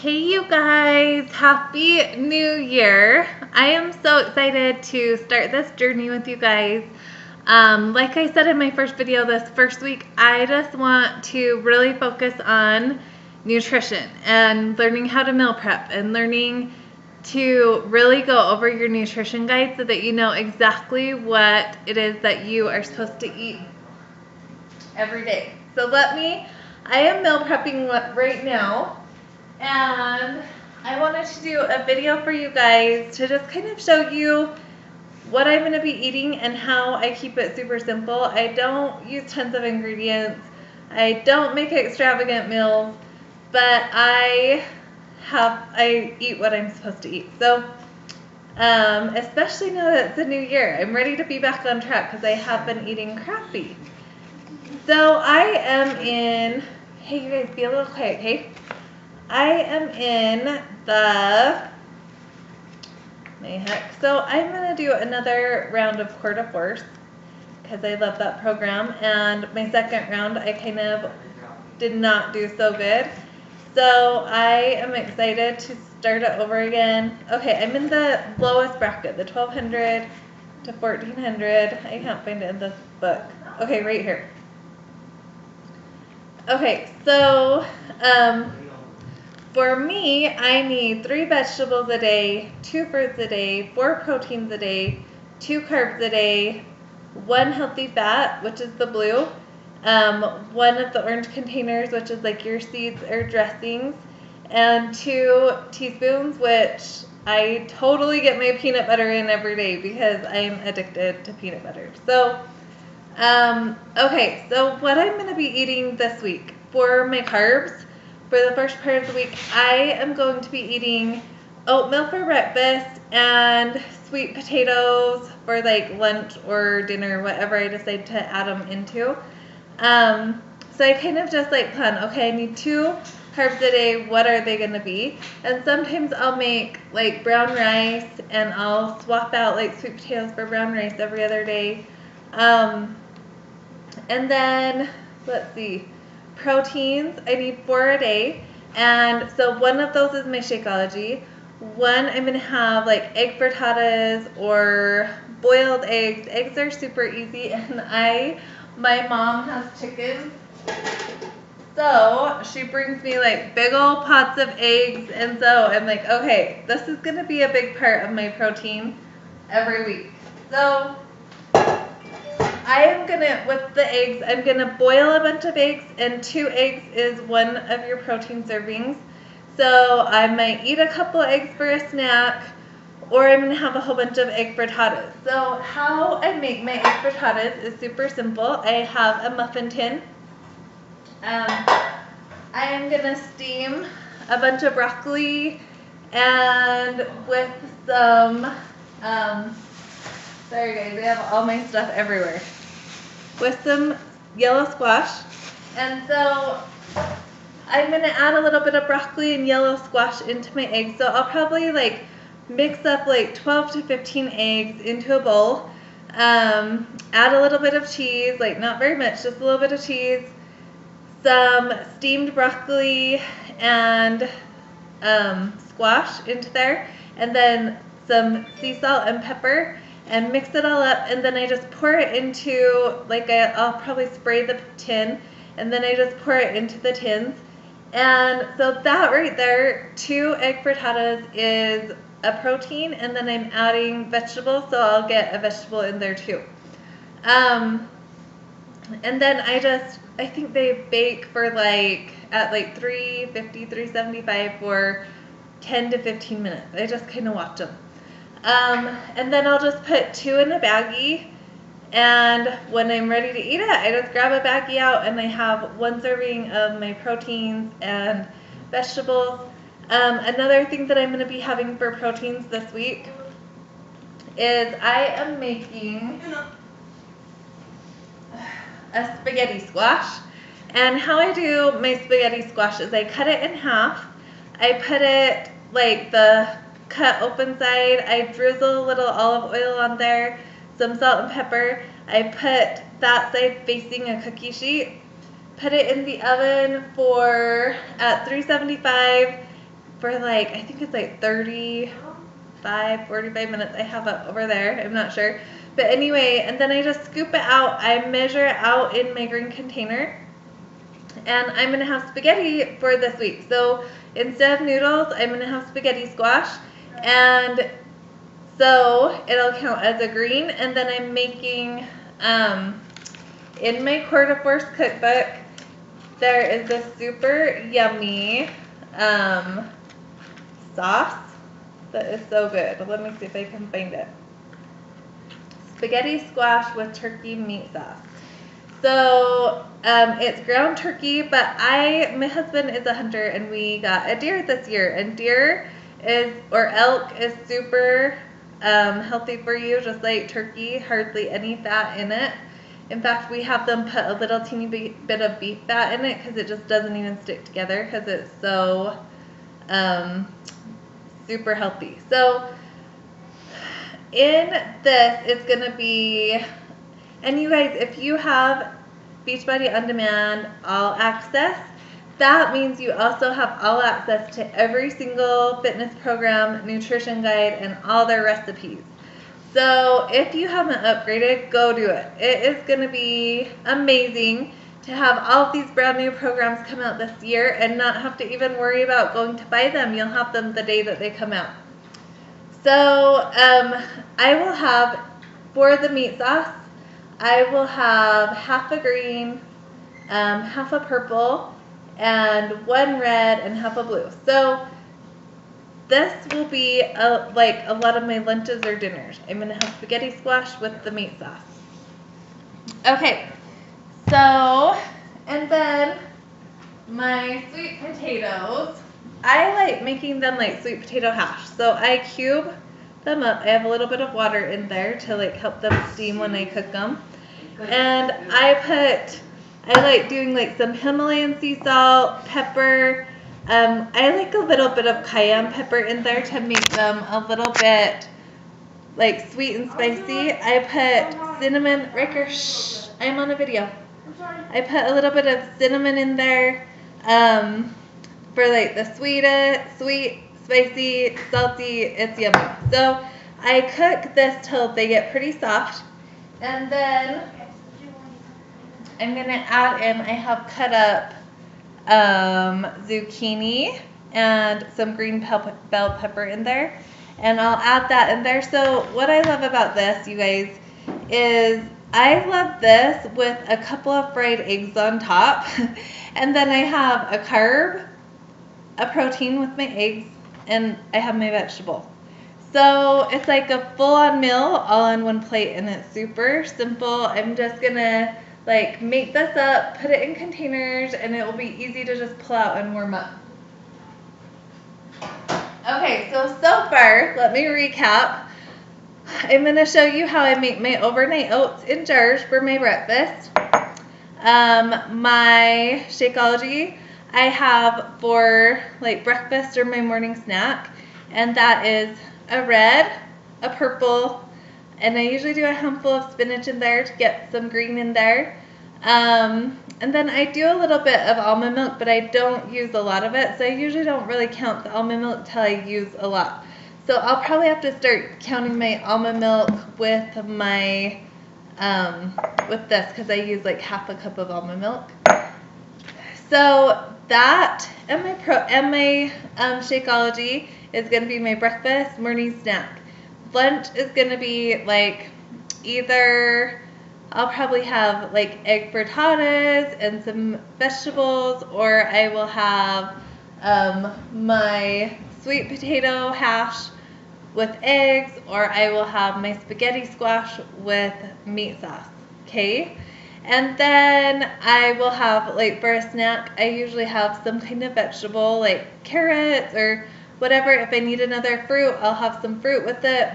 Hey you guys, happy new year. I am so excited to start this journey with you guys. Like I said in my first video this first week, I just want to really focus on nutrition and learning how to meal prep and learning to really go over your nutrition guide so that you know exactly what it is that you are supposed to eat every day. So I am meal prepping right now. And I wanted to do a video for you guys to just kind of show you what I'm going to be eating and how I keep it super simple. I don't use tons of ingredients. I don't make extravagant meals, but I eat what I'm supposed to eat. So, especially now that it's a new year, I'm ready to be back on track because I have been eating crappy. So I am in, hey you guys, be a little quiet, okay? I am in so I'm going to do another round of Core de Force because I love that program, and my second round I kind of did not do so good. So I am excited to start it over again. Okay, I'm in the lowest bracket, the 1200 to 1400. I can't find it in this book. Okay, right here. Okay, so for me, I need 3 vegetables a day, 2 fruits a day, 4 proteins a day, 2 carbs a day, 1 healthy fat, which is the blue, 1 of the orange containers, which is like your seeds or dressings, and 2 teaspoons, which I totally get my peanut butter in every day because I'm addicted to peanut butter. So, okay, so what I'm going to be eating this week for my carbs, for the first part of the week, I am going to be eating oatmeal for breakfast and sweet potatoes for like lunch or dinner, whatever I decide to add them into. So I kind of just like plan, okay, I need 2 carbs a day, what are they going to be? And sometimes I'll make like brown rice and I'll swap out like sweet potatoes for brown rice every other day. And then, let's see, proteins, I need 4 a day, and so 1 of those is my Shakeology. 1, I'm going to have like egg frittatas or boiled eggs. Eggs are super easy, and my mom has chickens, so she brings me like big old pots of eggs, and so I'm like, okay, this is going to be a big part of my protein every week. So I am gonna, with the eggs, I'm gonna boil a bunch of eggs, and 2 eggs is 1 of your protein servings. So I might eat a couple eggs for a snack, or I'm gonna have a whole bunch of egg frittatas. So how I make my egg frittatas is super simple. I have a muffin tin. I am gonna steam a bunch of broccoli, and with some, sorry guys, I have all my stuff everywhere. With some yellow squash, and so I'm going to add a little bit of broccoli and yellow squash into my eggs. So I'll probably like mix up like 12 to 15 eggs into a bowl, add a little bit of cheese, like not very much, just a little bit of cheese, some steamed broccoli and squash into there, and then some sea salt and pepper, and mix it all up, and then I just pour it into, like I'll probably spray the tin, and then I just pour it into the tins. And so that right there, 2 egg frittatas is a protein, and then I'm adding vegetables, so I'll get a vegetable in there too. And then I think they bake for like, at like 350, 375 for 10 to 15 minutes. I just kind of watch them. And then I'll just put 2 in a baggie, and when I'm ready to eat it, I just grab a baggie out, and I have 1 serving of my proteins and vegetables. Another thing that I'm going to be having for proteins this week is I am making a spaghetti squash. And how I do my spaghetti squash is I cut it in half. I put it like the cut open side, I drizzle a little olive oil on there, some salt and pepper. I put that side facing a cookie sheet, put it in the oven at 375, for like, I think it's like 45 minutes. I have it over there. I'm not sure. But anyway, and then I just scoop it out. I measure it out in my green container. And I'm going to have spaghetti for this week. So instead of noodles, I'm going to have spaghetti squash. And so it'll count as a green. And then I'm making, in my Quarter to Force cookbook, there is this super yummy sauce that is so good. Let me see if I can find it. Spaghetti squash with turkey meat sauce. So it's ground turkey, but my husband is a hunter, and we got a deer this year. And elk is super healthy for you, just like turkey, hardly any fat in it. In fact, we have them put a little teeny bit of beef fat in it because it just doesn't even stick together because it's so super healthy. So in this, it's going to be, and you guys, if you have Beachbody On Demand All Access, that means you also have all access to every single fitness program, nutrition guide, and all their recipes. So if you haven't upgraded, go do it. It is going to be amazing to have all of these brand new programs come out this year and not have to even worry about going to buy them. You'll have them the day that they come out. So I will have, for the meat sauce, I will have half a green, half a purple, and one red and half a blue. So this will be like a lot of my lunches or dinners. I'm going to have spaghetti squash with the meat sauce. Okay, so, and then my sweet potatoes, I like making them like sweet potato hash. So I cube them up. I have a little bit of water in there to like help them steam when I cook them. And I like doing like some Himalayan sea salt, pepper. I like a little bit of cayenne pepper in there to make them a little bit like sweet and spicy. I put cinnamon, Riker, shh, I'm on a video. I put a little bit of cinnamon in there for like the sweet, spicy, salty, it's yummy. So I cook this till they get pretty soft. And then I'm going to add in, I have cut up zucchini and some green bell pepper in there, and I'll add that in there. So what I love about this, you guys, is I love this with a couple of fried eggs on top, and then I have a carb, a protein with my eggs, and I have my vegetable. So it's like a full-on meal all on one plate, and it's super simple. I'm just gonna like make this up, put it in containers, and it will be easy to just pull out and warm up. Okay, so far, let me recap. I'm going to show you how I make my overnight oats in jars for my breakfast. My Shakeology I have for like breakfast or my morning snack, and that is a red, a purple, and I usually do a handful of spinach in there to get some green in there. And then I do a little bit of almond milk, but I don't use a lot of it, so I usually don't really count the almond milk till I use a lot. So I'll probably have to start counting my almond milk with my with this, because I use like half a cup of almond milk. So that and my Shakeology is going to be my breakfast, morning snack. Lunch is going to be like either I'll probably have like egg frittatas and some vegetables, or I will have my sweet potato hash with eggs, or I will have my spaghetti squash with meat sauce. Okay? And then I will have, like, for a snack, I usually have some kind of vegetable, like carrots or whatever. If I need another fruit, I'll have some fruit with it.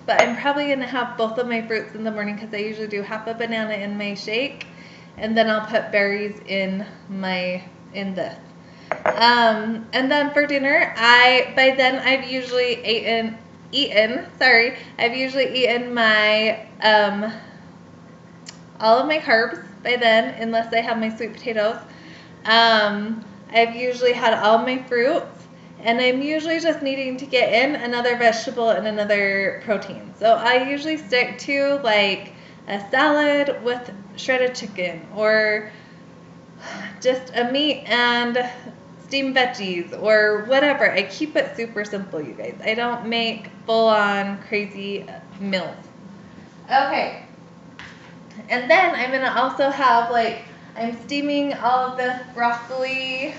But I'm probably going to have both of my fruits in the morning, because I usually do half a banana in my shake, and then I'll put berries in this. And then for dinner, by then I've usually I've usually eaten my all of my carbs by then, unless I have my sweet potatoes. I've usually had all my fruits, And I'm usually just needing to get in another vegetable and another protein. So I usually stick to like a salad with shredded chicken, or just a meat and steamed veggies, or whatever. I keep it super simple, you guys. I don't make full-on crazy meals. Okay. And then I'm gonna also have, like, I'm steaming all of this broccoli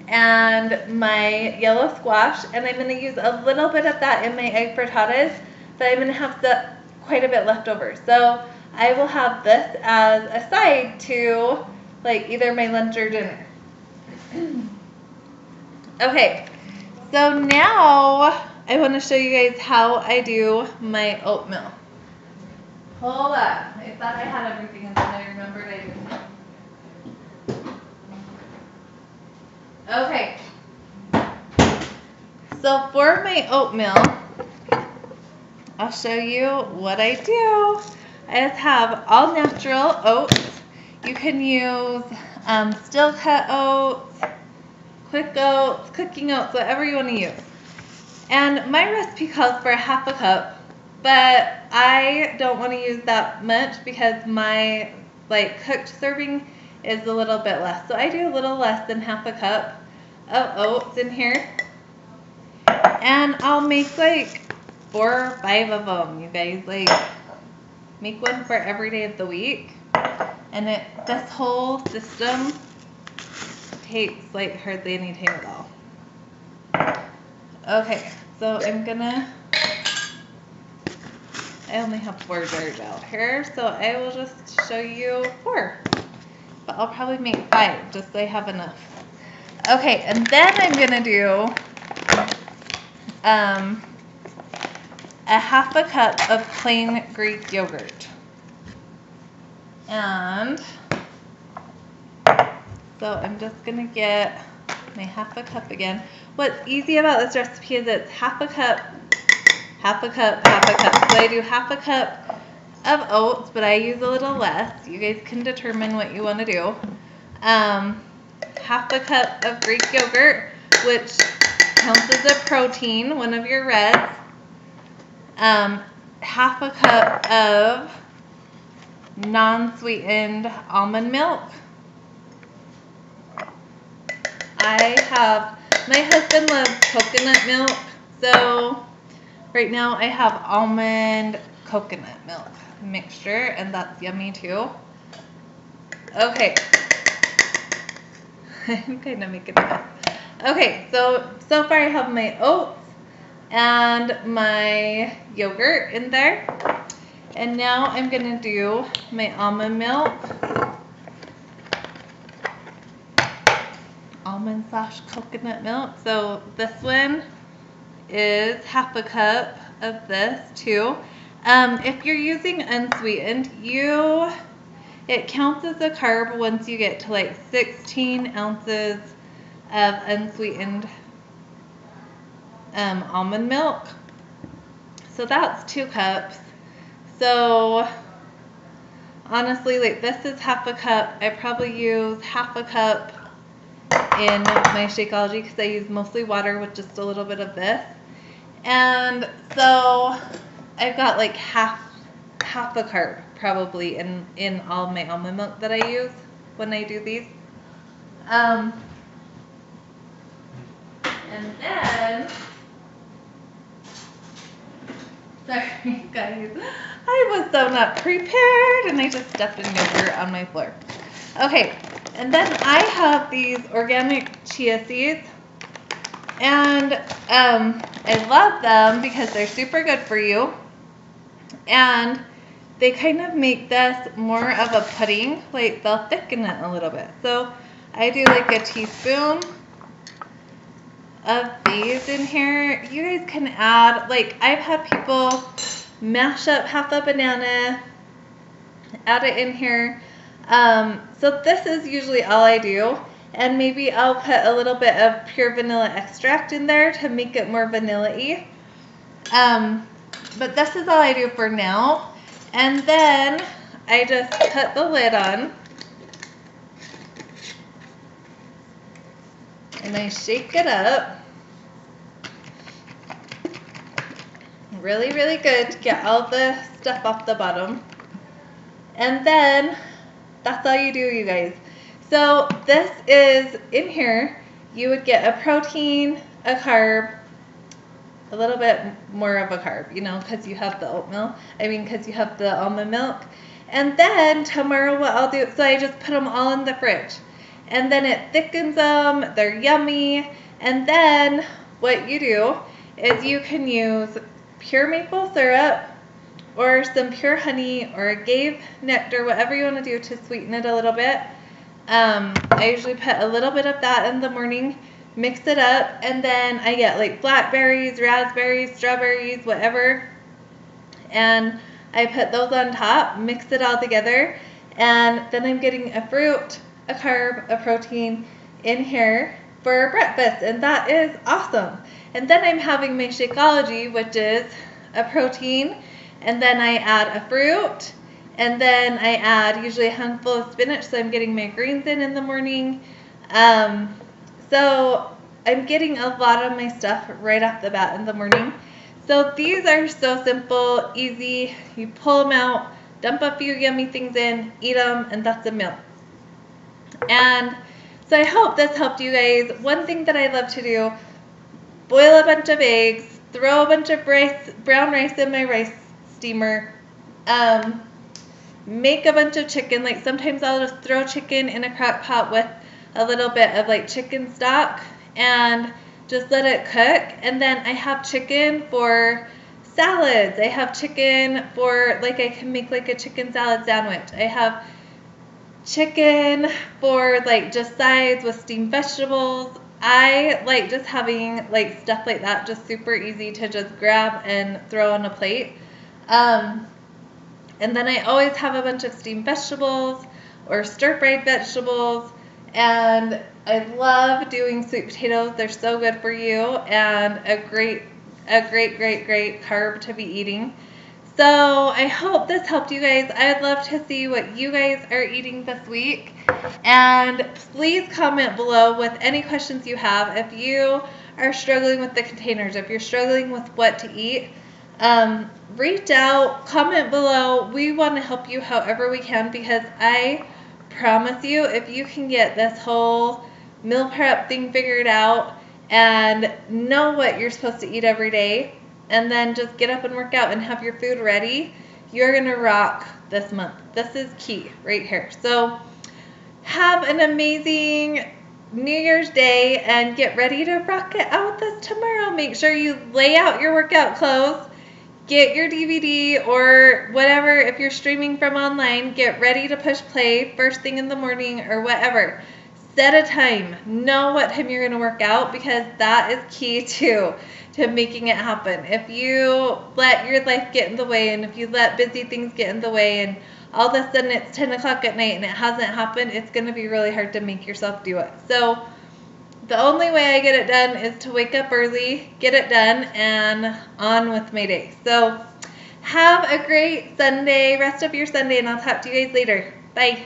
and my yellow squash, and I'm gonna use a little bit of that in my egg frittatas, but I'm gonna have quite a bit left over. So I will have this as a side to like either my lunch or dinner. Okay, so now I want to show you guys how I do my oatmeal. Hold on, I thought I had everything and then I remembered I didn't. Okay, so for my oatmeal, I'll show you what I do. I just have all natural oats. You can use still cut oats, quick oats, cooking oats, whatever you want to use. And my recipe calls for 1/2 cup, but I don't want to use that much because my like cooked serving is a little bit less. So I do a little less than 1/2 cup of oats in here. And I'll make like 4 or 5 of them, you guys. Like, make one for every day of the week. And this whole system takes like hardly any time at all. Okay, so I only have 4 jars out here, so I will just show you 4. But I'll probably make 5 just so I have enough. Okay, and then I'm gonna do a 1/2 cup of plain Greek yogurt. And so I'm just gonna get my 1/2 cup again. What's easy about this recipe is it's 1/2 cup, 1/2 cup, 1/2 cup. So I do 1/2 cup of oats, but I use a little less. You guys can determine what you want to do. 1/2 cup of Greek yogurt, which counts as a protein, one of your reds. 1/2 cup of non-sweetened almond milk. My husband loves coconut milk, so right now I have almond coconut milk mixture, and that's yummy too. Okay. I'm kind of making a mess. Okay, so far I have my oats and my yogurt in there. And now I'm going to do my almond milk. Almond/coconut milk. So this one is 1/2 cup of this too. If you're using unsweetened, it counts as a carb once you get to like 16 ounces of unsweetened almond milk. So that's 2 cups. So honestly, like, this is 1/2 cup. I probably use 1/2 cup in my Shakeology because I use mostly water with just a little bit of this. And so I've got like half a carb probably in all my almond milk that I use when I do these. And then, sorry guys, I was so not prepared and I just stuffed a yogurt on my floor. Okay, and then I have these organic chia seeds, and I love them because they're super good for you, and they kind of make this more of a pudding, like they'll thicken it a little bit. So I do like a teaspoon of these in here. You guys can add, like, I've had people mash up half a banana, add it in here. So this is usually all I do, and maybe I'll put a little bit of pure vanilla extract in there to make it more vanilla-y. But this is all I do for now. And then I just put the lid on and I shake it up. really, really good to get all the stuff off the bottom. And then that's all you do, you guys. So this is, in here, you would get a protein, a carb, a little bit more of a carb, you know, because you have the oatmeal. Because you have the almond milk. And then tomorrow what I'll do, so I just put them all in the fridge. And then it thickens them, they're yummy. And then what you do is you can use pure maple syrup or some pure honey or agave nectar, whatever you want to do to sweeten it a little bit. I usually put a little bit of that in the morning, mix it up, and then I get like blackberries, raspberries, strawberries, whatever. And I put those on top, mix it all together, and then I'm getting a fruit, a carb, a protein in here for breakfast, and that is awesome. And then I'm having my Shakeology, which is a protein, and then I add a fruit, and then I add usually a handful of spinach, so I'm getting my greens in the morning. So I'm getting a lot of my stuff right off the bat in the morning. So these are so simple, easy. You pull them out, dump a few yummy things in, eat them, and that's a meal. And so I hope this helped you guys. One thing that I love to do, boil a bunch of eggs, throw a bunch of brown rice in my rice steamer, make a bunch of chicken. Like sometimes I'll just throw chicken in a crock pot with a little bit of like chicken stock and just let it cook. And then I have chicken for salads. I have chicken for, like, I can make like a chicken salad sandwich. I have chicken for like just sides with steamed vegetables. I like just having like stuff like that, just super easy to just grab and throw on a plate. And then I always have a bunch of steamed vegetables or stir-fried vegetables. And I love doing sweet potatoes. They're so good for you and a great carb to be eating. So I hope this helped you guys. I'd love to see what you guys are eating this week. And please comment below with any questions you have. If you are struggling with the containers, if you're struggling with what to eat, reach out, comment below. We want to help you however we can, because I promise you, if you can get this whole meal prep thing figured out and know what you're supposed to eat every day, and then just get up and work out and have your food ready, you're going to rock this month. This is key right here. So have an amazing New Year's Day and get ready to rock it out with us tomorrow. Make sure you lay out your workout clothes, get your DVD or whatever. If you're streaming from online, get ready to push play first thing in the morning or whatever. Set a time. Know what time you're going to work out, because that is key to making it happen. If you let your life get in the way, and if you let busy things get in the way, and all of a sudden it's 10 o'clock at night and it hasn't happened, it's going to be really hard to make yourself do it. So the only way I get it done is to wake up early, get it done, and on with my day. So have a great Sunday, rest of your Sunday, and I'll talk to you guys later. Bye.